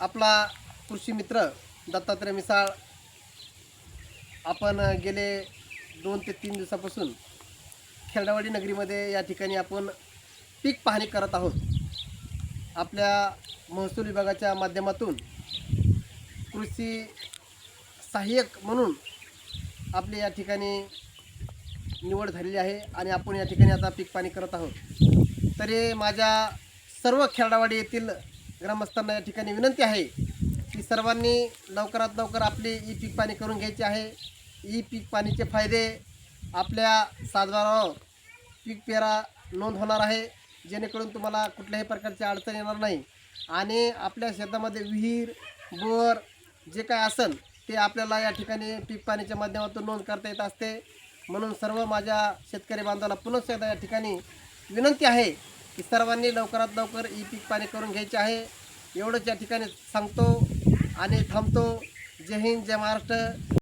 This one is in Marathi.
आपला कृषी मित्र दत्तात्रय मिसाळ आपण गेले 2 ते 3 दिवसापासून खेरडावाडी नगरीमध्ये या ठिकाणी आपण पीक पाहणी करत आहोत। आपल्या महसूल विभागाच्या माध्यमातून कृषी सहाय्यक म्हणून आपली या ठिकाणी निवड झालेली आहे आणि आपण या ठिकाणी आता पीक पाहणी करत आहोत। तरी माझ्या सर्व खेरडावाडी येथील ग्रामस्थांना या ठिकाणी विनंती आहे की सर्वांनी लवकरात लवकर आपली ई पीक पाहणी करून घ्यायची आहे। ई पीक पाहणीचे फायदे आपल्या सातबारावर पीक पेरा नोंद होणार आहे, जेणेकरून तुम्हाला कुठल्याही प्रकारची अडचण येणार नाही आणि आपल्या शेतामध्ये विहीर बोर जे काय असेल ते आपल्याला या ठिकाणी पीक पाहणीच्या माध्यमातून नोंद करता येत असते। म्हणून सर्व माझ्या शेतकरी बांधवांना पुन्हा एकदा या ठिकाणी विनंती आहे की सर्वांनी लवकरात लवकर ई पीक पाहणी करून घ्यायचे आहे। एवढंच या ठिकाणी सांगतो आणि थांबतो। जय हिंद, जय महाराष्ट्र।